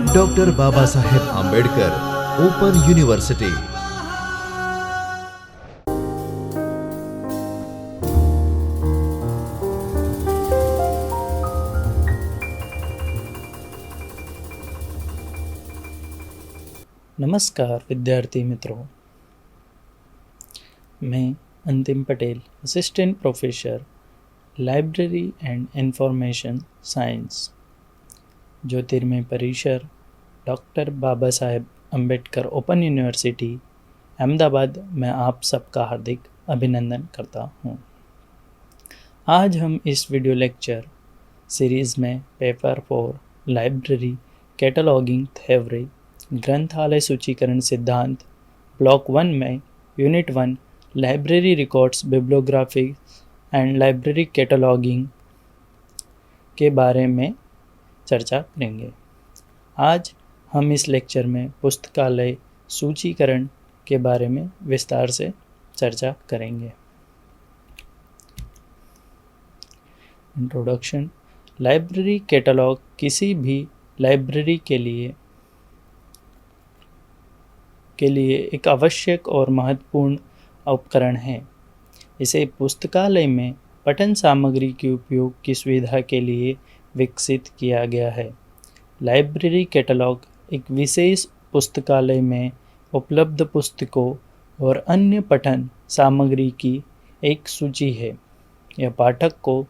Doctor Baba Saheb Ambedkar open university. नमस्कार विद्यार्थी मित्रों, मैं Antim Patel, assistant professor library and information science, Jyotirmay Parisar doctor Baba Saheb Ambedkar open university Ahmedabad में आप सबका हार्दिक अभिनंदन करता हूँ। आज हम इस वीडियो लेक्चर सीरीज़ में पेपर 4 लाइब्रेरी कैटलॉगिंग थ्योरी ग्रंथालय सूचीकरण सिद्धांत ब्लॉक 1 में unit 1 library records bibliography and library cataloguing के बारे में चर्चा करेंगे। आज हम इस लेक्चर में पुस्तकालय सूचीकरण के बारे में विस्तार से चर्चा करेंगे। इंट्रोडक्शन। लाइब्रेरी कैटलॉग किसी भी लाइब्रेरी के लिए एक आवश्यक और महत्वपूर्ण उपकरण है। इसे पुस्तकालय में पठन सामग्री के उपयोग की सुविधा के लिए विकसित किया गया है। लाइब्रेरी कैटलॉग एक विशेष पुस्तकालय में उपलब्ध पुस्तकों और अन्य पठन सामग्री की एक सूची है। यह पाठक को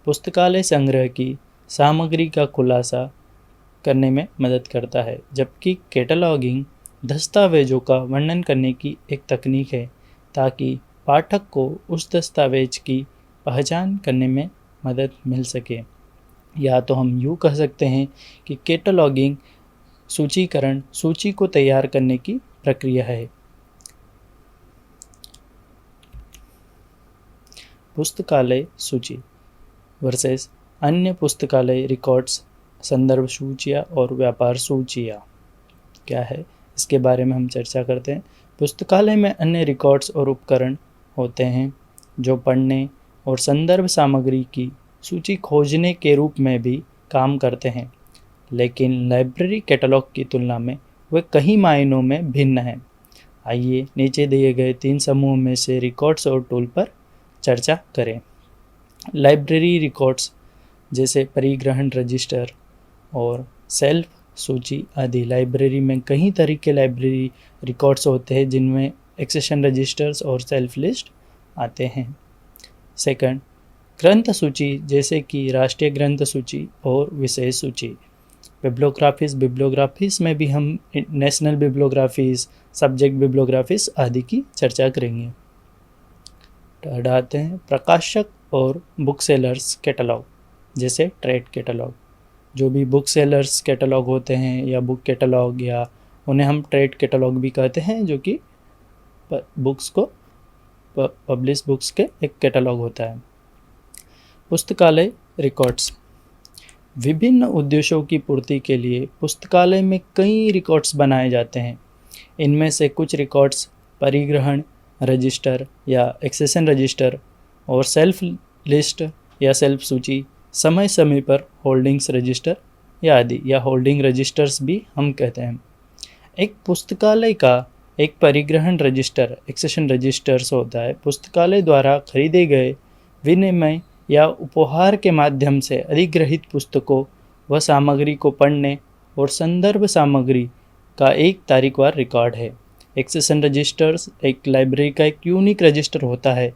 पुस्तकालय संग्रह की सामग्री का खुलासा करने में मदद करता है, जबकि कैटलॉगिंग दस्तावेज़ों का वर्णन करने की एक तकनीक है ताकि पाठक को उस दस्तावेज की पहचान करने में मदद मिल सके। या तो हम यूँ कह सकते हैं कि कैटलॉगिंग सूचीकरण सूची को तैयार करने की प्रक्रिया है। पुस्तकालय सूची वर्सेस अन्य पुस्तकालय रिकॉर्ड्स, संदर्भ सूचियाँ और व्यापार सूचियाँ क्या है, इसके बारे में हम चर्चा करते हैं। पुस्तकालय में अन्य रिकॉर्ड्स और उपकरण होते हैं जो पढ़ने और संदर्भ सामग्री की सूची खोजने के रूप में भी काम करते हैं, लेकिन लाइब्रेरी कैटलॉग की तुलना में वे कई मायनों में भिन्न हैं। आइए नीचे दिए गए 3 समूह में से रिकॉर्ड्स और टूल पर चर्चा करें। लाइब्रेरी रिकॉर्ड्स जैसे परिग्रहण रजिस्टर और सेल्फ सूची आदि। लाइब्रेरी में कई तरह के लाइब्रेरी रिकॉर्ड्स होते हैं जिनमें एक्सेशन रजिस्टर्स और सेल्फ लिस्ट आते हैं। सेकंड, ग्रंथ सूची जैसे कि राष्ट्रीय ग्रंथ सूची और विशेष सूची। बिब्लियोग्राफीज़ में भी हम नेशनल बिब्लियोग्राफीज़, सब्जेक्ट बिब्लियोग्राफीज़ आदि की चर्चा करेंगे। थर्ड आते हैं प्रकाशक और बुक सेलर्स कैटलॉग जैसे ट्रेड कैटलॉग। जो भी बुक सेलर्स कैटलॉग होते हैं या बुक कैटलॉग, या उन्हें हम ट्रेड कैटलॉग भी कहते हैं, जो कि बुक्स को पब्लिश बुक्स के एक कैटलॉग होता है। पुस्तकालय रिकॉर्ड्स। विभिन्न उद्देश्यों की पूर्ति के लिए पुस्तकालय में कई रिकॉर्ड्स बनाए जाते हैं। इनमें से कुछ रिकॉर्ड्स परिग्रहण रजिस्टर या एक्सेशन रजिस्टर और सेल्फ लिस्ट या सेल्फ सूची, समय समय पर होल्डिंग्स रजिस्टर या आदि, या होल्डिंग रजिस्टर्स भी हम कहते हैं। एक पुस्तकालय का एक परिग्रहण रजिस्टर एक्सेशन रजिस्टर्स होता है। पुस्तकालय द्वारा खरीदे गए, विनिमय या उपहार के माध्यम से अधिग्रहित पुस्तकों व सामग्री को पढ़ने और संदर्भ सामग्री का एक तारीखवार रिकॉर्ड है। एक्सेशन रजिस्टर्स एक लाइब्रेरी का एक यूनिक रजिस्टर होता है।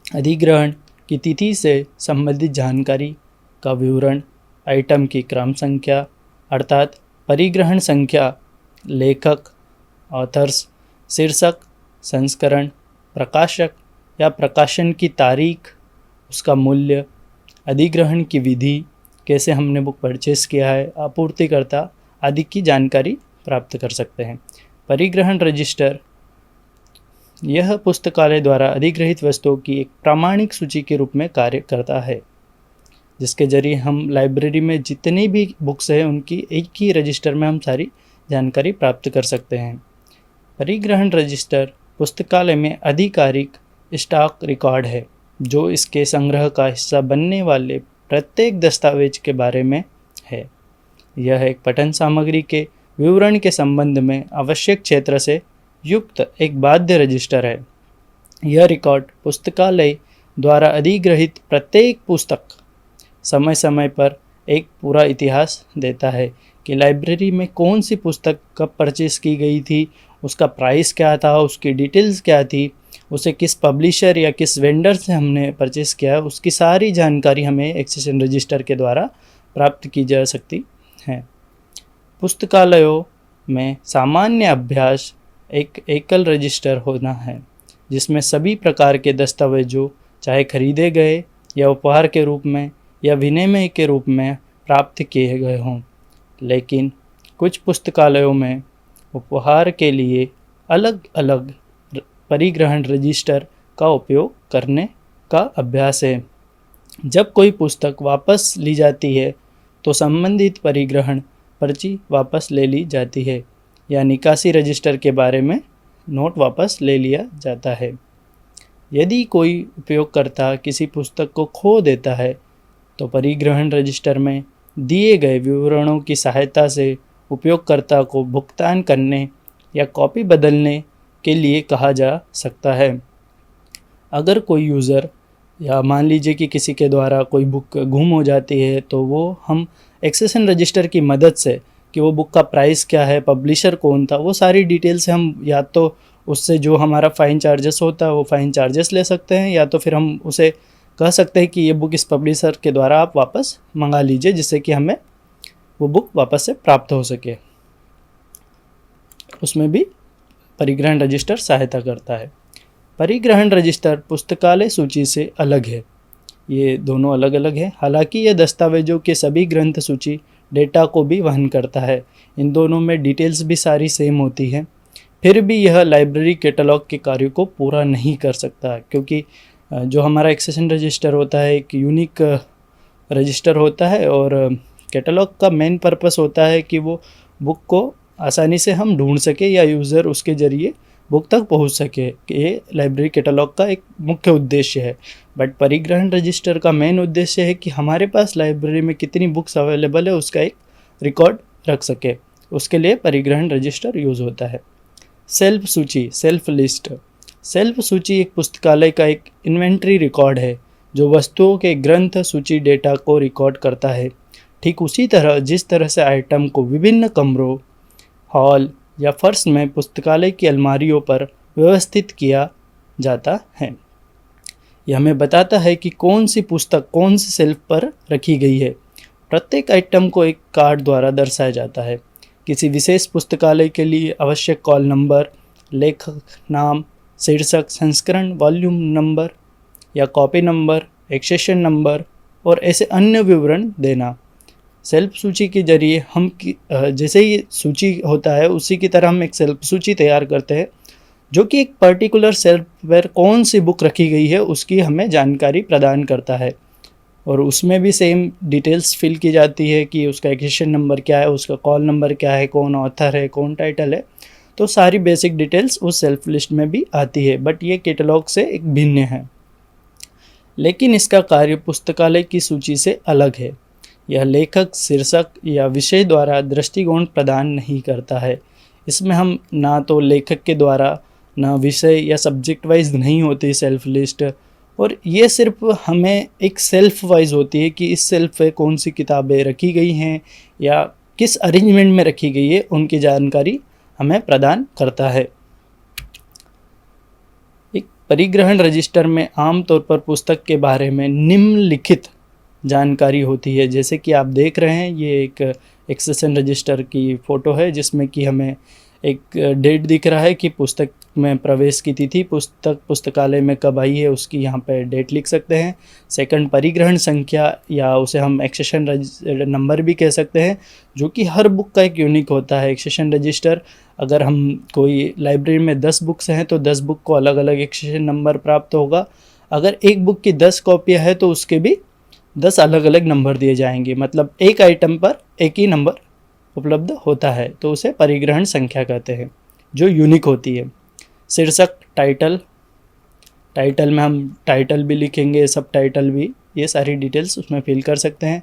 अधिग्रहण की तिथि से संबंधित जानकारी का विवरण, आइटम की क्रम संख्या अर्थात परिग्रहण संख्या, लेखक ऑथर्स, शीर्षक, संस्करण, प्रकाशक या प्रकाशन की तारीख, उसका मूल्य, अधिग्रहण की विधि, कैसे हमने बुक परचेस किया है, आपूर्तिकर्ता आदि की जानकारी प्राप्त कर सकते हैं। परिग्रहण रजिस्टर यह पुस्तकालय द्वारा अधिग्रहित वस्तुओं की एक प्रामाणिक सूची के रूप में कार्य करता है, जिसके जरिए हम लाइब्रेरी में जितनी भी बुक्स हैं उनकी एक ही रजिस्टर में हम सारी जानकारी प्राप्त कर सकते हैं। परिग्रहण रजिस्टर पुस्तकालय में आधिकारिक स्टॉक रिकॉर्ड है जो इसके संग्रह का हिस्सा बनने वाले प्रत्येक दस्तावेज के बारे में है। यह एक पठन सामग्री के विवरण के संबंध में आवश्यक क्षेत्र से युक्त एक बाध्य रजिस्टर है। यह रिकॉर्ड पुस्तकालय द्वारा अधिग्रहित प्रत्येक पुस्तक समय समय पर एक पूरा इतिहास देता है कि लाइब्रेरी में कौन सी पुस्तक कब परचेस की गई थी, उसका प्राइस क्या था, उसकी डिटेल्स क्या थी, उसे किस पब्लिशर या किस वेंडर से हमने परचेस किया, उसकी सारी जानकारी हमें एक्सेशन रजिस्टर के द्वारा प्राप्त की जा सकती है। पुस्तकालयों में सामान्य अभ्यास एक एकल रजिस्टर होना है जिसमें सभी प्रकार के दस्तावेजों, चाहे खरीदे गए या उपहार के रूप में या विनिमय के रूप में प्राप्त किए गए हों। लेकिन कुछ पुस्तकालयों में उपहार के लिए अलग अलग परिग्रहण रजिस्टर का उपयोग करने का अभ्यास है। जब कोई पुस्तक वापस ली जाती है तो संबंधित परिग्रहण पर्ची वापस ले ली जाती है या निकासी रजिस्टर के बारे में नोट वापस ले लिया जाता है। यदि कोई उपयोगकर्ता किसी पुस्तक को खो देता है तो परिग्रहण रजिस्टर में दिए गए विवरणों की सहायता से उपयोगकर्ता को भुगतान करने या कॉपी बदलने के लिए कहा जा सकता है। अगर कोई यूज़र या मान लीजिए कि किसी के द्वारा कोई बुक गुम हो जाती है तो वो हम एक्सेशन रजिस्टर की मदद से कि वो बुक का प्राइस क्या है, पब्लिशर कौन था, वो सारी डिटेल्स हम या तो उससे जो हमारा फ़ाइन चार्जेस होता है वो फ़ाइन चार्जेस ले सकते हैं या तो फिर हम उसे कह सकते हैं कि ये बुक इस पब्लिशर के द्वारा आप वापस मंगा लीजिए जिससे कि हमें वो बुक वापस से प्राप्त हो सके। उसमें भी परिग्रहण रजिस्टर सहायता करता है। परिग्रहण रजिस्टर पुस्तकालय सूची से अलग है। ये दोनों अलग अलग है। हालांकि यह दस्तावेजों के सभी ग्रंथ सूची डेटा को भी वहन करता है। इन दोनों में डिटेल्स भी सारी सेम होती है। फिर भी यह लाइब्रेरी कैटलॉग के कार्य को पूरा नहीं कर सकता क्योंकि जो हमारा एक्सेशन रजिस्टर होता है एक यूनिक रजिस्टर होता है और कैटलॉग का मेन पर्पस होता है कि वो बुक को आसानी से हम ढूंढ सके या यूज़र उसके ज़रिए बुक तक पहुंच सके। ये लाइब्रेरी कैटलॉग का एक मुख्य उद्देश्य है। बट परिग्रहण रजिस्टर का मेन उद्देश्य है कि हमारे पास लाइब्रेरी में कितनी बुक्स अवेलेबल है उसका एक रिकॉर्ड रख सके। उसके लिए परिग्रहण रजिस्टर यूज़ होता है। सेल्फ सूची, सेल्फ लिस्ट। सेल्फ सूची एक पुस्तकालय का एक इन्वेंट्री रिकॉर्ड है जो वस्तुओं के ग्रंथ सूची डेटा को रिकॉर्ड करता है। ठीक उसी तरह जिस तरह से आइटम को विभिन्न कमरों, हॉल या फर्श में पुस्तकालय की अलमारियों पर व्यवस्थित किया जाता है। यह हमें बताता है कि कौन सी पुस्तक कौन सी शेल्फ पर रखी गई है। प्रत्येक आइटम को एक कार्ड द्वारा दर्शाया जाता है। किसी विशेष पुस्तकालय के लिए आवश्यक कॉल नंबर, लेखक नाम, शीर्षक, संस्करण, वॉल्यूम नंबर या कॉपी नंबर, एक्सेशन नंबर और ऐसे अन्य विवरण देना। सेल्फ सूची के जरिए हम जैसे ही सूची होता है उसी की तरह हम एक सेल्फ सूची तैयार करते हैं जो कि एक पर्टिकुलर सेल्फ पर कौन सी बुक रखी गई है उसकी हमें जानकारी प्रदान करता है और उसमें भी सेम डिटेल्स फिल की जाती है कि उसका एक्सेशन नंबर क्या है, उसका कॉल नंबर क्या है, कौन ऑथर है, कौन टाइटल है। तो सारी बेसिक डिटेल्स उस सेल्फ लिस्ट में भी आती है। बट ये कैटलॉग से एक भिन्न है, लेकिन इसका कार्य पुस्तकालय की सूची से अलग है। यह लेखक, शीर्षक या विषय द्वारा दृष्टिकोण प्रदान नहीं करता है। इसमें हम ना तो लेखक के द्वारा ना विषय या सब्जेक्ट वाइज नहीं होती सेल्फ लिस्ट, और ये सिर्फ हमें एक सेल्फ वाइज होती है कि इस सेल्फ पे कौन सी किताबें रखी गई हैं या किस अरेंजमेंट में रखी गई है उनकी जानकारी हमें प्रदान करता है। एक परिग्रहण रजिस्टर में आमतौर पर पुस्तक के बारे में निम्नलिखित जानकारी होती है। जैसे कि आप देख रहे हैं ये एक एक्सेशन रजिस्टर की फ़ोटो है जिसमें कि हमें एक डेट दिख रहा है कि पुस्तक में प्रवेश की तिथि, पुस्तक पुस्तकालय में कब आई है उसकी यहाँ पे डेट लिख सकते हैं। सेकंड, परिग्रहण संख्या या उसे हम एक्सेशन नंबर भी कह सकते हैं, जो कि हर बुक का एक यूनिक होता है। एक्सेशन रजिस्टर, अगर हम कोई लाइब्रेरी में 10 बुक्स हैं तो 10 बुक को अलग अलग एक्सेशन नंबर प्राप्त होगा। अगर एक बुक की 10 कॉपियाँ है तो उसके भी 10 अलग अलग नंबर दिए जाएंगे, मतलब एक आइटम पर एक ही नंबर उपलब्ध होता है, तो उसे परिग्रहण संख्या कहते हैं जो यूनिक होती है। शीर्षक, टाइटल में हम टाइटल भी लिखेंगे, सब टाइटल भी, ये सारी डिटेल्स उसमें फिल कर सकते हैं।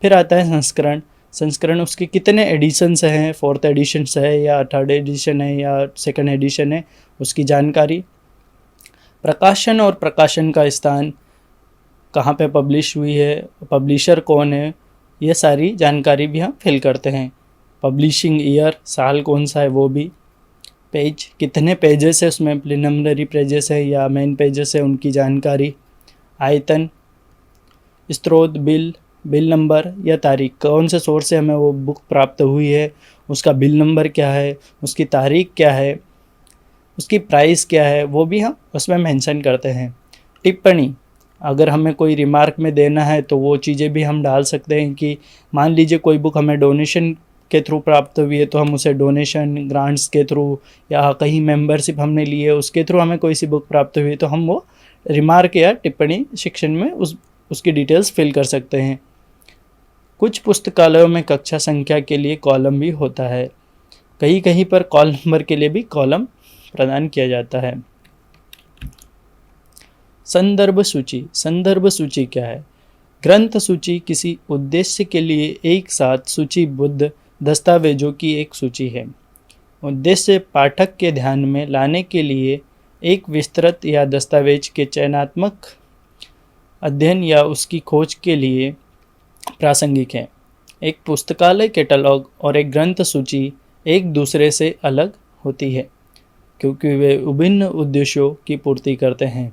फिर आता है संस्करण, संस्करण उसके कितने एडिशन्स हैं, 4th एडिशन है या 3rd एडिशन है या 2nd एडिशन है, उसकी जानकारी। प्रकाशन और प्रकाशन का स्थान, कहाँ पे पब्लिश हुई है, पब्लिशर कौन है, ये सारी जानकारी भी हम फिल करते हैं। पब्लिशिंग ईयर, साल कौन सा है वो भी। पेज, कितने पेजेस है उसमें, प्रिलिमिनरी पेजेस है या मेन पेजेस है, उनकी जानकारी। आयतन, स्रोत, बिल नंबर या तारीख, कौन से सोर्स से हमें वो बुक प्राप्त हुई है, उसका बिल नंबर क्या है, उसकी तारीख क्या है, उसकी प्राइस क्या है, वो भी हम उसमें मेंशन करते हैं। टिप्पणी, अगर हमें कोई रिमार्क में देना है तो वो चीज़ें भी हम डाल सकते हैं कि मान लीजिए कोई बुक हमें डोनेशन के थ्रू प्राप्त हुई है तो हम उसे डोनेशन, ग्रांट्स के थ्रू या कहीं मेंबरशिप हमने ली है उसके थ्रू हमें कोई सी बुक प्राप्त हुई है तो हम वो रिमार्क या टिप्पणी सेक्शन में उसकी डिटेल्स फिल कर सकते हैं। कुछ पुस्तकालयों में कक्षा संख्या के लिए कॉलम भी होता है, कहीं कहीं पर कॉल नंबर के लिए भी कॉलम प्रदान किया जाता है। संदर्भ सूची, संदर्भ सूची क्या है? ग्रंथ सूची किसी उद्देश्य के लिए एक साथ सूचीबद्ध दस्तावेजों की एक सूची है। उद्देश्य पाठक के ध्यान में लाने के लिए एक विस्तृत या दस्तावेज के चयनात्मक अध्ययन या उसकी खोज के लिए प्रासंगिक है। एक पुस्तकालय कैटलॉग और एक ग्रंथ सूची एक दूसरे से अलग होती है क्योंकि वे विभिन्न उद्देश्यों की पूर्ति करते हैं।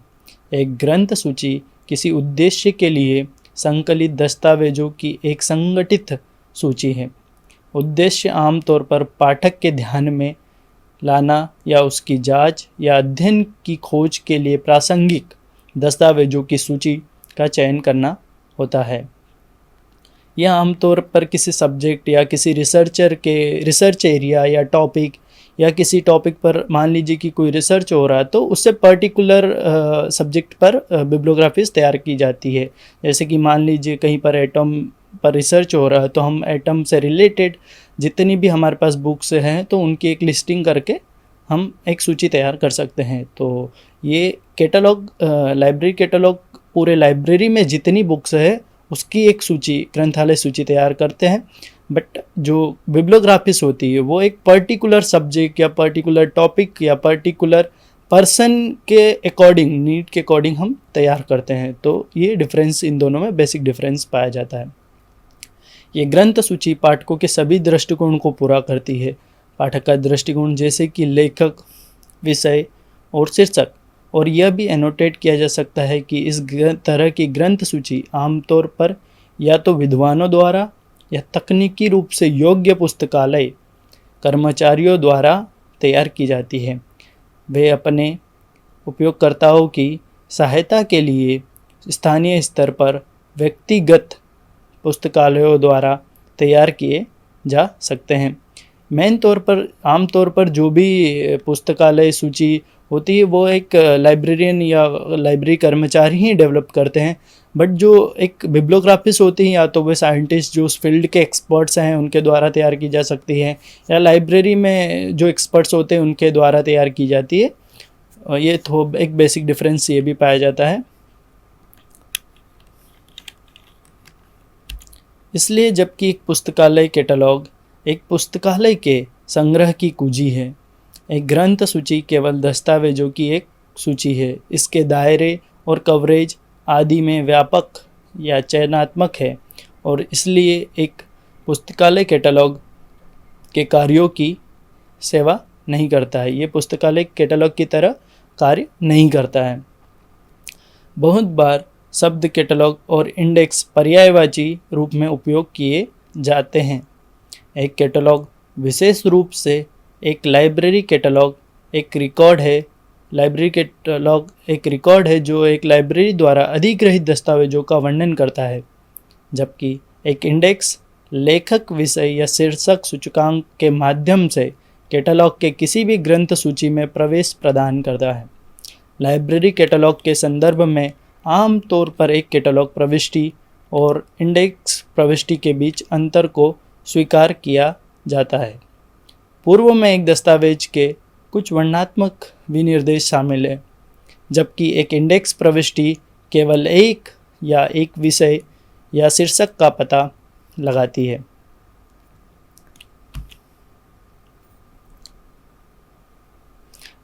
एक ग्रंथ सूची किसी उद्देश्य के लिए संकलित दस्तावेजों की एक संगठित सूची है। उद्देश्य आमतौर पर पाठक के ध्यान में लाना या उसकी जांच या अध्ययन की खोज के लिए प्रासंगिक दस्तावेजों की सूची का चयन करना होता है। यह आमतौर पर किसी सब्जेक्ट या किसी रिसर्चर के रिसर्च एरिया या टॉपिक या किसी टॉपिक पर मान लीजिए कि कोई रिसर्च हो रहा है तो उससे पर्टिकुलर सब्जेक्ट पर बिब्लियोग्राफीज तैयार की जाती है। जैसे कि मान लीजिए कहीं पर एटम पर रिसर्च हो रहा है तो हम एटम से रिलेटेड जितनी भी हमारे पास बुक्स हैं तो उनकी एक लिस्टिंग करके हम एक सूची तैयार कर सकते हैं। तो ये कैटलॉग, लाइब्रेरी कैटलॉग पूरे लाइब्रेरी में जितनी बुक्स है उसकी एक सूची, ग्रंथालय सूची तैयार करते हैं। बट जो बिब्लियोग्राफीज होती है वो एक पर्टिकुलर सब्जेक्ट या पर्टिकुलर टॉपिक या पर्टिकुलर पर्सन के अकॉर्डिंग, नीड के अकॉर्डिंग हम तैयार करते हैं। तो ये डिफरेंस, इन दोनों में बेसिक डिफरेंस पाया जाता है। ये ग्रंथ सूची पाठकों के सभी दृष्टिकोण को पूरा करती है। पाठक का दृष्टिकोण जैसे कि लेखक, विषय और शीर्षक, और यह भी एनोटेट किया जा सकता है कि इस तरह की ग्रंथ सूची आमतौर पर या तो विद्वानों द्वारा या तकनीकी रूप से योग्य पुस्तकालय कर्मचारियों द्वारा तैयार की जाती है। वे अपने उपयोगकर्ताओं की सहायता के लिए स्थानीय स्तर पर व्यक्तिगत पुस्तकालयों द्वारा तैयार किए जा सकते हैं। आमतौर पर जो भी पुस्तकालय सूची होती है वो एक लाइब्रेरियन या लाइब्रेरी कर्मचारी ही डेवलप करते हैं। बट जो एक बिब्लियोग्राफिस्ट होती हैं या तो वे साइंटिस्ट जो उस फील्ड के एक्सपर्ट्स हैं उनके द्वारा तैयार की जा सकती है, या लाइब्रेरी में जो एक्सपर्ट्स होते हैं उनके द्वारा तैयार की जाती है। और ये तो एक बेसिक डिफरेंस ये भी पाया जाता है। इसलिए जबकि एक पुस्तकालय कैटलॉग एक पुस्तकालय के संग्रह की कुंजी है, एक ग्रंथ सूची केवल दस्तावेजों की एक सूची है। इसके दायरे और कवरेज आदि में व्यापक या चयनात्मक है और इसलिए एक पुस्तकालय कैटलॉग के कार्यों की सेवा नहीं करता है। ये पुस्तकालय कैटलॉग की तरह कार्य नहीं करता है। बहुत बार शब्द कैटलॉग और इंडेक्स पर्यायवाची रूप में उपयोग किए जाते हैं। एक कैटलॉग विशेष रूप से एक लाइब्रेरी कैटलॉग एक रिकॉर्ड है। लाइब्रेरी कैटलॉग एक रिकॉर्ड है जो एक लाइब्रेरी द्वारा अधिग्रहित दस्तावेजों का वर्णन करता है, जबकि एक इंडेक्स लेखक, विषय या शीर्षक सूचकांक के माध्यम से कैटलॉग के किसी भी ग्रंथ सूची में प्रवेश प्रदान करता है। लाइब्रेरी कैटलॉग के संदर्भ में आम तौर पर एक कैटलॉग प्रविष्टि और इंडेक्स प्रविष्टि के बीच अंतर को स्वीकार किया जाता है। पूर्व में एक दस्तावेज के कुछ वर्णनात्मक विनिर्देश शामिल है, जबकि एक इंडेक्स प्रविष्टि केवल एक विषय या शीर्षक का पता लगाती है।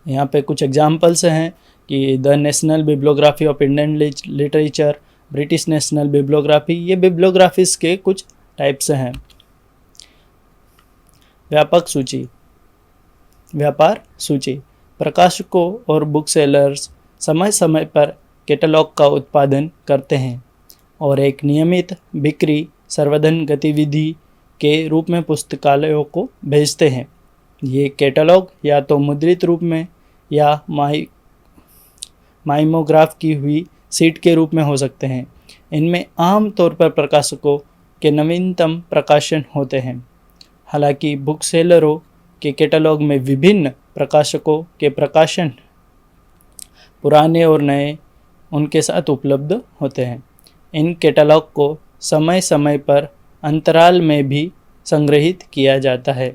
यहाँ पे कुछ एग्जाम्पल्स हैं कि the national bibliography of Indian literature, British national bibliography, ये बिब्लियोग्राफीज के कुछ टाइप्स हैं। व्यापक सूची, व्यापार सूची, प्रकाशकों और बुक सेलर्स समय समय पर कैटलॉग का उत्पादन करते हैं और एक नियमित बिक्री संवर्धन गतिविधि के रूप में पुस्तकालयों को भेजते हैं। ये कैटलॉग या तो मुद्रित रूप में या माइमोग्राफ की हुई सीट के रूप में हो सकते हैं। इनमें आम तौर पर प्रकाशकों के नवीनतम प्रकाशन होते हैं। हालांकि बुक सेलरों के कैटलॉग में विभिन्न प्रकाशकों के प्रकाशन पुराने और नए उनके साथ उपलब्ध होते हैं। इन कैटलॉग को समय समय पर अंतराल में भी संग्रहित किया जाता है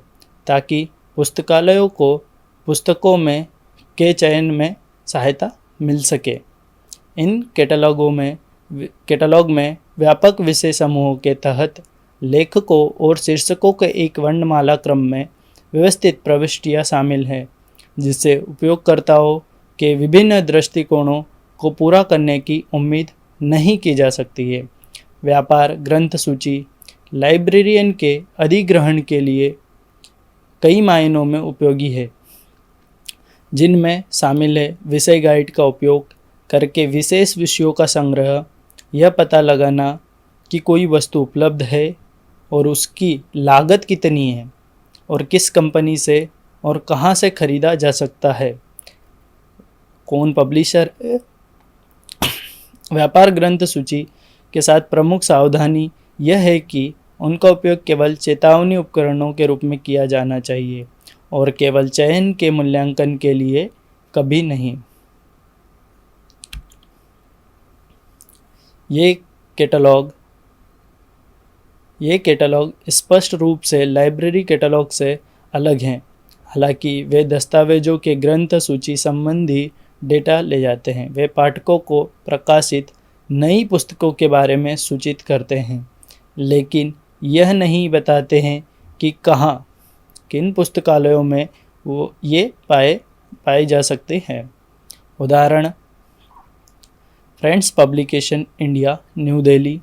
ताकि पुस्तकालयों को पुस्तकों में के चयन में सहायता मिल सके। इन कैटलॉग में व्यापक विषय समूहों के तहत लेखकों और शीर्षकों के एक वर्णमाला क्रम में व्यवस्थित प्रविष्टियाँ शामिल हैं, जिससे उपयोगकर्ताओं के विभिन्न दृष्टिकोणों को पूरा करने की उम्मीद नहीं की जा सकती है। व्यापार ग्रंथ सूची लाइब्रेरियन के अधिग्रहण के लिए कई मायनों में उपयोगी है, जिनमें शामिल है विषय गाइड का उपयोग करके विशेष विषयों का संग्रह, यह पता लगाना कि कोई वस्तु उपलब्ध है और उसकी लागत कितनी है और किस कंपनी से और कहाँ से खरीदा जा सकता है, कौन पब्लिशर है। व्यापार ग्रंथ सूची के साथ प्रमुख सावधानी यह है कि उनका उपयोग केवल चेतावनी उपकरणों के रूप में किया जाना चाहिए और केवल चयन के मूल्यांकन के लिए कभी नहीं। ये कैटलॉग स्पष्ट रूप से लाइब्रेरी कैटलॉग से अलग हैं। हालांकि वे दस्तावेजों के ग्रंथ सूची संबंधी डेटा ले जाते हैं। वे पाठकों को प्रकाशित नई पुस्तकों के बारे में सूचित करते हैं, लेकिन यह नहीं बताते हैं कि कहाँ, किन पुस्तकालयों में वो ये पाए जा सकते हैं। उदाहरण friends publication India, new Delhi.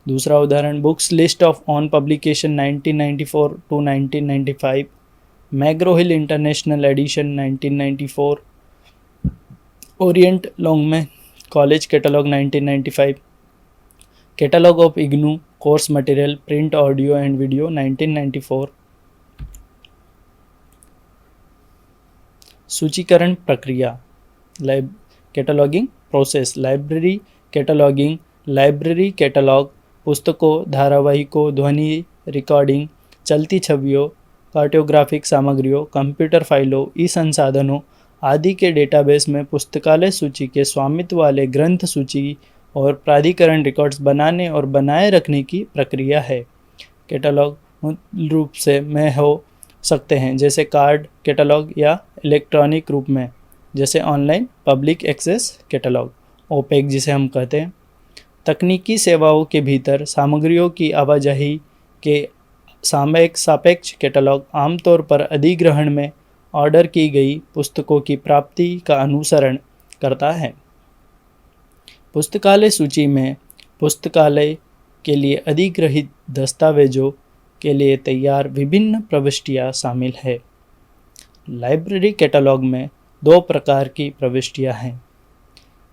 दूसरा उदाहरण books list of on publication 1994 to 1995, मैग्रो hill international addition 1994, Orient Longman college catalogue 1995, catalogue of IGNOU course material print audio and video 1994। सूचीकरण प्रक्रिया कैटलॉगिंग प्रोसेस। लाइब्रेरी कैटलॉग पुस्तकों, धारावाहिकों, ध्वनि रिकॉर्डिंग, चलती छवियों, कार्टोग्राफिक सामग्रियों, computer फाइलों, ई संसाधनों आदि के डेटाबेस में पुस्तकालय सूची के स्वामित्व वाले ग्रंथ सूची और प्राधिकरण रिकॉर्ड्स बनाने और बनाए रखने की प्रक्रिया है। कैटलॉग मूल रूप से में हो सकते हैं जैसे कार्ड कैटलॉग या इलेक्ट्रॉनिक रूप में जैसे online public access catalogue, OPAC जिसे हम कहते हैं। तकनीकी सेवाओं के भीतर सामग्रियों की आवाजाही के सामयिक सापेक्ष कैटलॉग आमतौर पर अधिग्रहण में ऑर्डर की गई पुस्तकों की प्राप्ति का अनुसरण करता है। पुस्तकालय सूची में पुस्तकालय के लिए अधिग्रहित दस्तावेजों के लिए तैयार विभिन्न प्रविष्टियाँ शामिल है। लाइब्रेरी कैटलॉग में 2 प्रकार की प्रविष्टियाँ हैं।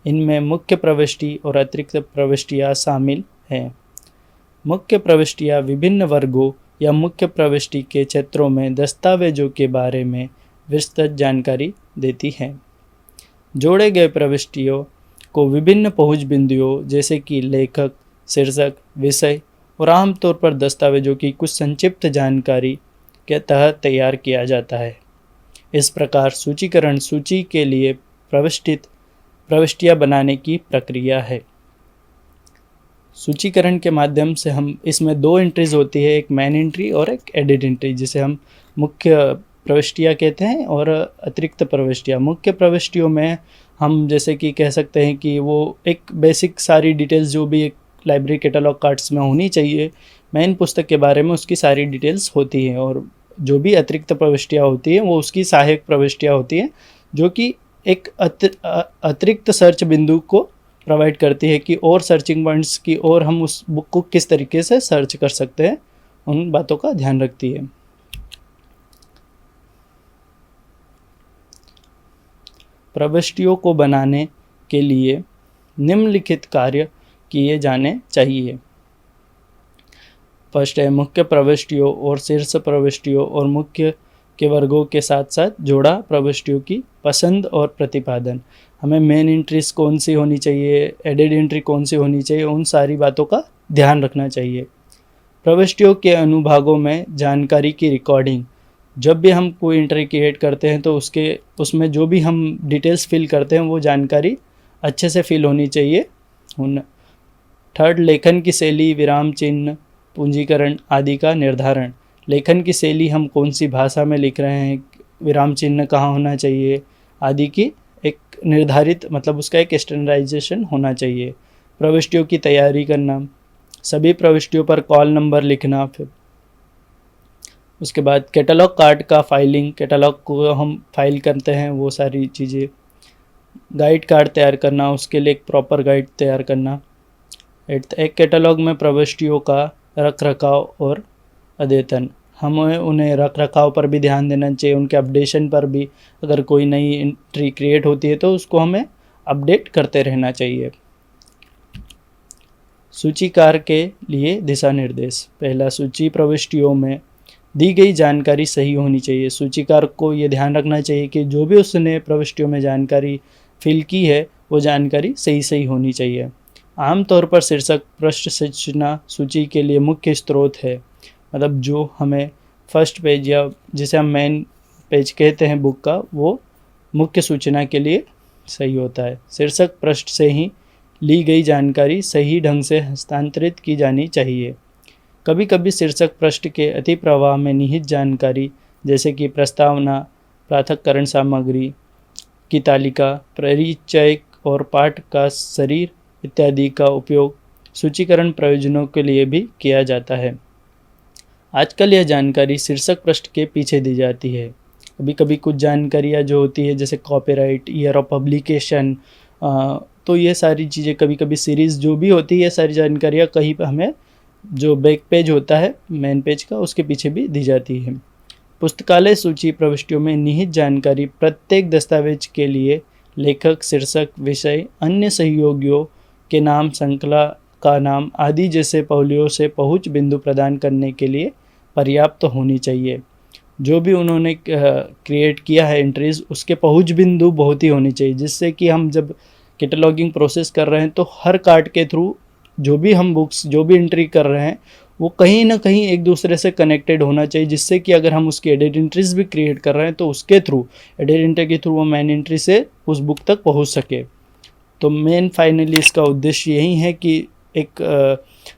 इनमें मुख्य प्रविष्टि और अतिरिक्त प्रविष्टियाँ शामिल हैं। मुख्य प्रविष्टियाँ विभिन्न वर्गों या मुख्य प्रविष्टि के क्षेत्रों में दस्तावेजों के बारे में विस्तृत जानकारी देती हैं। जोड़े गए प्रविष्टियों को विभिन्न पहुंच बिंदुओं जैसे कि लेखक, शीर्षक, विषय और आमतौर पर दस्तावेजों की कुछ संक्षिप्त जानकारी के तहत तैयार किया जाता है। इस प्रकार सूचीकरण सूची के लिए प्रविष्टियाँ बनाने की प्रक्रिया है। सूचीकरण के माध्यम से हम इसमें 2 एंट्रीज होती है, एक मेन एंट्री और एक एडिट एंट्री, जिसे हम मुख्य प्रविष्टियाँ कहते हैं और अतिरिक्त प्रविष्टियाँ। मुख्य प्रविष्टियों में हम जैसे कि कह सकते हैं कि वो एक बेसिक सारी डिटेल्स जो भी एक लाइब्रेरी कैटलॉग कार्ड्स में होनी चाहिए, मेन पुस्तक के बारे में उसकी सारी डिटेल्स होती हैं। और जो भी अतिरिक्त प्रविष्टियाँ होती हैं वो उसकी सहायक प्रविष्टियाँ होती हैं, जो कि एक अतिरिक्त सर्च बिंदु को प्रोवाइड करती है कि और सर्चिंग पॉइंट्स की और हम उस बुक को किस तरीके से सर्च कर सकते हैं, उन बातों का ध्यान रखती है। प्रविष्टियों को बनाने के लिए निम्नलिखित कार्य किए जाने चाहिए। फर्स्ट है मुख्य प्रविष्टियों और शीर्ष प्रविष्टियों और मुख्य के वर्गों के साथ साथ जोड़ा प्रविष्टियों की पसंद और प्रतिपादन। हमें मेन एंट्रीज कौन सी होनी चाहिए, एडेड एंट्री कौन सी होनी चाहिए, उन सारी बातों का ध्यान रखना चाहिए। प्रविष्टियों के अनुभागों में जानकारी की रिकॉर्डिंग। जब भी हम कोई एंट्री क्रिएट करते हैं तो उसमें जो भी हम डिटेल्स फिल करते हैं वो जानकारी अच्छे से फिल होनी चाहिए। थर्ड, लेखन की शैली, विराम चिन्ह, पूंजीकरण आदि का निर्धारण। लेखन की शैली, हम कौन सी भाषा में लिख रहे हैं, विराम चिन्ह कहाँ होना चाहिए आदि की एक निर्धारित मतलब उसका एक स्टैंडर्डाइजेशन होना चाहिए। प्रविष्टियों की तैयारी करना, सभी प्रविष्टियों पर कॉल नंबर लिखना। फिर उसके बाद कैटलॉग कार्ड का फाइलिंग, कैटलॉग को हम फाइल करते हैं वो सारी चीज़ें। गाइड कार्ड तैयार करना, उसके लिए एक प्रॉपर गाइड तैयार करना। एक कैटलॉग में प्रविष्टियों का रख रखाव और अद्यतन, हमें उन्हें रख रखाव पर भी ध्यान देना चाहिए, उनके अपडेशन पर भी। अगर कोई नई एंट्री क्रिएट होती है तो उसको हमें अपडेट करते रहना चाहिए। सूचीकार के लिए दिशा निर्देश। पहला, सूची प्रविष्टियों में दी गई जानकारी सही होनी चाहिए। सूचीकार को ये ध्यान रखना चाहिए कि जो भी उसने प्रविष्टियों में जानकारी फिल की है वो जानकारी सही होनी चाहिए। आमतौर पर शीर्षक पृष्ठ सूचना सूची के लिए मुख्य स्रोत है, मतलब जो हमें फर्स्ट पेज या जिसे हम मेन पेज कहते हैं बुक का, वो मुख्य सूचना के लिए सही होता है। शीर्षक पृष्ठ से ही ली गई जानकारी सही ढंग से हस्तांतरित की जानी चाहिए। कभी कभी शीर्षक पृष्ठ के अति प्रवाह में निहित जानकारी जैसे कि प्रस्तावना, पृथक्करण सामग्री की तालिका, परिचय और पाठ का शरीर इत्यादि का उपयोग सूचीकरण प्रयोजनों के लिए भी किया जाता है। आजकल यह जानकारी शीर्षक पृष्ठ के पीछे दी जाती है। कभी कभी कुछ जानकारियाँ जो होती है जैसे कॉपीराइट, ईयर ऑफ पब्लिकेशन, तो ये सारी चीज़ें कभी कभी सीरीज़ जो भी होती है सारी जानकारियाँ कहीं पर हमें जो बैक पेज होता है मेन पेज का उसके पीछे भी दी जाती है। पुस्तकालय सूची प्रविष्टियों में निहित जानकारी प्रत्येक दस्तावेज के लिए लेखक, शीर्षक, विषय, अन्य सहयोगियों के नाम, श्रृंखला का नाम आदि जैसे पहलुओं से पहुंच बिंदु प्रदान करने के लिए पर्याप्त होनी चाहिए। जो भी उन्होंने क्रिएट किया है एंट्रीज, उसके पहुंच बिंदु बहुत ही होनी चाहिए, जिससे कि हम जब कैटलॉगिंग प्रोसेस कर रहे हैं तो हर कार्ड के थ्रू जो भी हम बुक्स जो भी एंट्री कर रहे हैं वो कहीं ना कहीं एक दूसरे से कनेक्टेड होना चाहिए, जिससे कि अगर हम उसकी एडेड एंट्रीज भी क्रिएट कर रहे हैं तो उसके थ्रू एडेड एंट्री के थ्रू वो मेन एंट्री से उस बुक तक पहुंच सके। तो मेन फाइनली इसका उद्देश्य यही है कि एक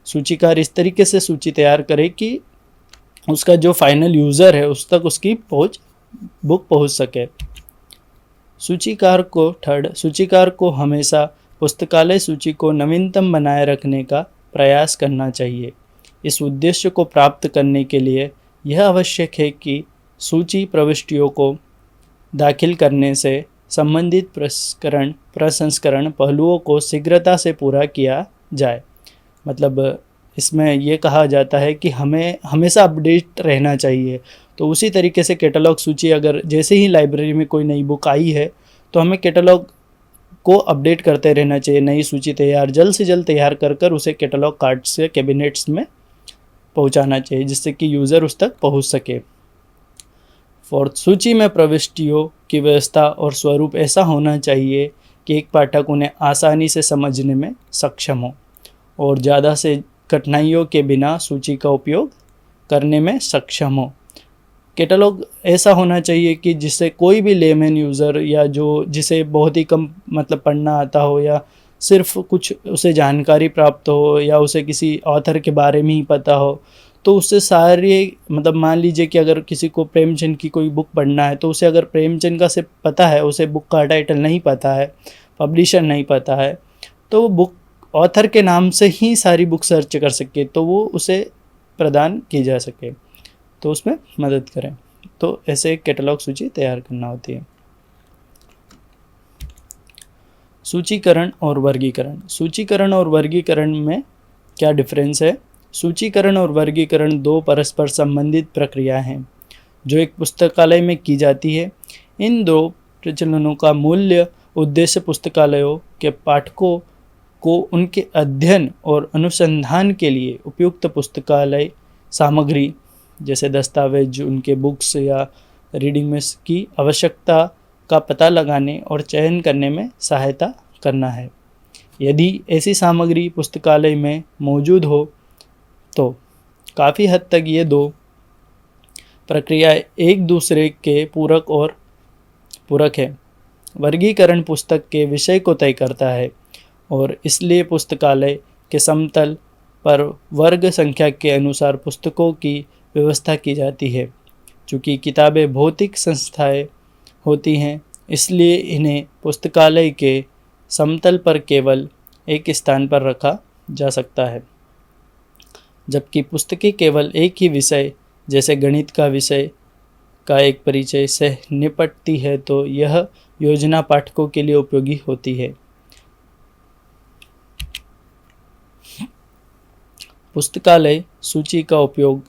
सूचीकार इस तरीके से सूची तैयार करे कि उसका जो फाइनल यूज़र है उस तक उसकी बुक पहुंच सके। सूचीकार को हमेशा पुस्तकालय सूची को नवीनतम बनाए रखने का प्रयास करना चाहिए। इस उद्देश्य को प्राप्त करने के लिए यह आवश्यक है कि सूची प्रविष्टियों को दाखिल करने से संबंधित प्रसंस्करण पहलुओं को शीघ्रता से पूरा किया जाए। मतलब इसमें यह कहा जाता है कि हमें हमेशा अपडेट रहना चाहिए। तो उसी तरीके से कैटलॉग सूची, अगर जैसे ही लाइब्रेरी में कोई नई बुक आई है तो हमें कैटलॉग को अपडेट करते रहना चाहिए। नई सूची जल्द से जल्द तैयार कर उसे कैटलॉग कार्ड से कैबिनेट्स में पहुंचाना चाहिए, जिससे कि यूज़र उस तक पहुंच सके। फोर्थ, सूची में प्रविष्टियों की व्यवस्था और स्वरूप ऐसा होना चाहिए कि एक पाठक उन्हें आसानी से समझने में सक्षम हो और ज़्यादा से कठिनाइयों के बिना सूची का उपयोग करने में सक्षम हो। कैटलॉग ऐसा होना चाहिए कि जिससे कोई भी लेमैन यूज़र या जो जिसे बहुत ही कम मतलब पढ़ना आता हो या सिर्फ कुछ उसे जानकारी प्राप्त हो या उसे किसी ऑथर के बारे में ही पता हो, तो उससे सारे मतलब मान लीजिए कि अगर किसी को प्रेमचंद की कोई बुक पढ़ना है तो उसे अगर प्रेमचंद का से पता है, उसे बुक का टाइटल नहीं पता है, पब्लिशर नहीं पता है, तो वो बुक ऑथर के नाम से ही सारी बुक सर्च कर सके तो वो उसे प्रदान की जा सके। तो उसमें मदद करें। तो ऐसे एक कैटलॉग सूची तैयार करना होती है। सूचीकरण और वर्गीकरण। सूचीकरण और वर्गीकरण में क्या डिफरेंस है? सूचीकरण और वर्गीकरण दो परस्पर संबंधित प्रक्रियाएं हैं जो एक पुस्तकालय में की जाती है। इन दो प्रचलनों का मूल्य उद्देश्य पुस्तकालयों के पाठकों को उनके अध्ययन और अनुसंधान के लिए उपयुक्त पुस्तकालय सामग्री जैसे दस्तावेज, उनके बुक्स या रीडिंग में की आवश्यकता का पता लगाने और चयन करने में सहायता करना है। यदि ऐसी सामग्री पुस्तकालय में मौजूद हो तो काफ़ी हद तक ये दो प्रक्रियाएं एक दूसरे के पूरक है। वर्गीकरण पुस्तक के विषय को तय करता है और इसलिए पुस्तकालय के समतल पर वर्ग संख्या के अनुसार पुस्तकों की व्यवस्था की जाती है। चूँकि किताबें भौतिक संस्थाएं होती हैं, इसलिए इन्हें पुस्तकालय के समतल पर केवल एक स्थान पर रखा जा सकता है। जबकि पुस्तकें केवल एक ही विषय जैसे गणित का विषय का एक परिचय से निपटती है तो यह योजना पाठकों के लिए उपयोगी होती है। पुस्तकालय सूची का उपयोग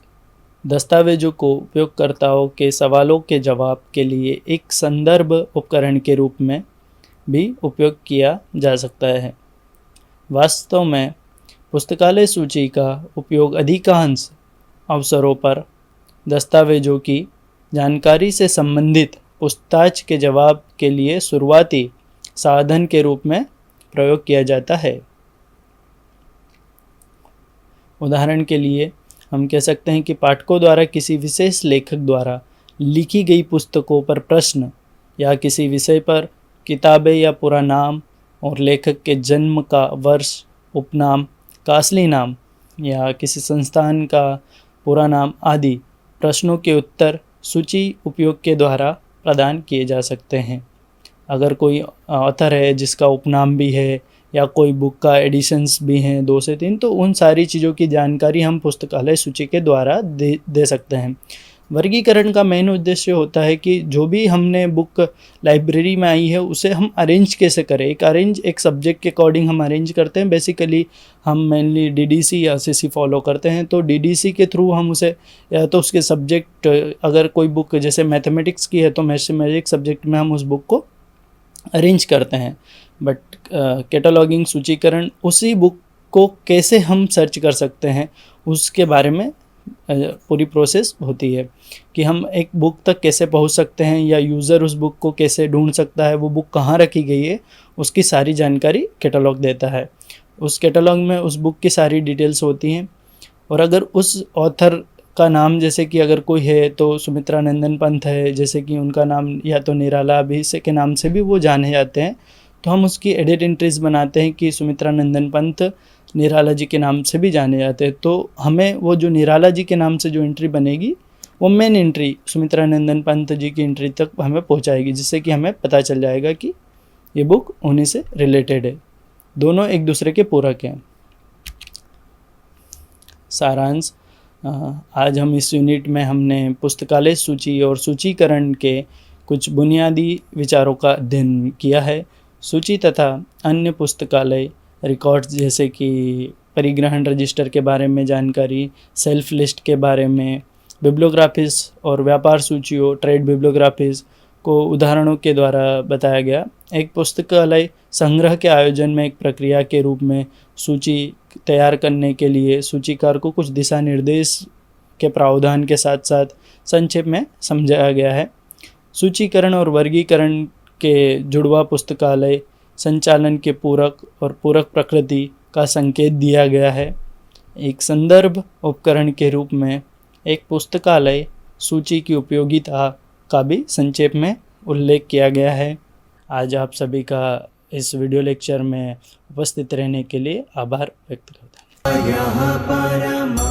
दस्तावेजों को उपयोगकर्ताओं के सवालों के जवाब के लिए एक संदर्भ उपकरण के रूप में भी उपयोग किया जा सकता है। वास्तव में पुस्तकालय सूची का उपयोग अधिकांश अवसरों पर दस्तावेजों की जानकारी से संबंधित पूछताछ के जवाब के लिए शुरुआती साधन के रूप में प्रयोग किया जाता है। उदाहरण के लिए हम कह सकते हैं कि पाठकों द्वारा किसी विशेष लेखक द्वारा लिखी गई पुस्तकों पर प्रश्न या किसी विषय पर किताबें या पूरा नाम और लेखक के जन्म का वर्ष, उपनाम का असली नाम या किसी संस्थान का पूरा नाम आदि प्रश्नों के उत्तर सूची उपयोग के द्वारा प्रदान किए जा सकते हैं। अगर कोई ऑथर है जिसका उपनाम भी है या कोई बुक का एडिशंस भी हैं 2 से 3, तो उन सारी चीज़ों की जानकारी हम पुस्तकालय सूची के द्वारा दे सकते हैं। वर्गीकरण का मेन उद्देश्य होता है कि जो भी हमने बुक लाइब्रेरी में आई है उसे हम अरेंज कैसे करें। एक सब्जेक्ट के अकॉर्डिंग हम अरेंज करते हैं। बेसिकली हम मेनली डीडीसी या सीसी फॉलो करते हैं, तो डीडीसी के थ्रू हम उसे या तो उसके सब्जेक्ट, अगर कोई बुक जैसे मैथमेटिक्स की है तो मैथमेटिक्स सब्जेक्ट में हम उस बुक को अरेंज करते हैं। बट कैटलॉगिंग सूचीकरण उसी बुक को कैसे हम सर्च कर सकते हैं उसके बारे में पूरी प्रोसेस होती है कि हम एक बुक तक कैसे पहुंच सकते हैं या यूज़र उस बुक को कैसे ढूंढ सकता है, वो बुक कहाँ रखी गई है, उसकी सारी जानकारी कैटलॉग देता है। उस कैटलॉग में उस बुक की सारी डिटेल्स होती हैं। और अगर उस ऑथर का नाम जैसे कि अगर कोई है तो सुमित्रा नंदन पंत है, जैसे कि उनका नाम या तो निराला अभिषे के नाम से भी वो जाने जाते हैं, तो हम उसकी एडिट एंट्रीज बनाते हैं कि सुमित्रा नंदन पंत निराला जी के नाम से भी जाने जाते हैं। तो हमें वो जो निराला जी के नाम से जो एंट्री बनेगी वो मेन एंट्री सुमित्रा नंदन पंत जी की एंट्री तक हमें पहुंचाएगी, जिससे कि हमें पता चल जाएगा कि ये बुक उन्हीं से रिलेटेड है। दोनों एक दूसरे के पूरक हैं। सारांश, आज हम इस यूनिट में हमने पुस्तकालय सूची और सूचीकरण के कुछ बुनियादी विचारों का अध्ययन किया है। सूची तथा अन्य पुस्तकालय रिकॉर्ड्स जैसे कि परिग्रहण रजिस्टर के बारे में जानकारी, सेल्फ लिस्ट के बारे में, बिब्लियोग्राफीज और व्यापार सूचियों, ट्रेड बिब्लियोग्राफीज को उदाहरणों के द्वारा बताया गया। एक पुस्तकालय संग्रह के आयोजन में एक प्रक्रिया के रूप में सूची तैयार करने के लिए सूचीकार को कुछ दिशा निर्देश के प्रावधान के साथ साथ संक्षेप में समझाया गया है। सूचीकरण और वर्गीकरण के जुड़वा पुस्तकालय संचालन के पूरक और पूरक प्रकृति का संकेत दिया गया है। एक संदर्भ उपकरण के रूप में एक पुस्तकालय सूची की उपयोगिता का भी संक्षेप में उल्लेख किया गया है। आज आप सभी का इस वीडियो लेक्चर में उपस्थित रहने के लिए आभार व्यक्त करता हूँ।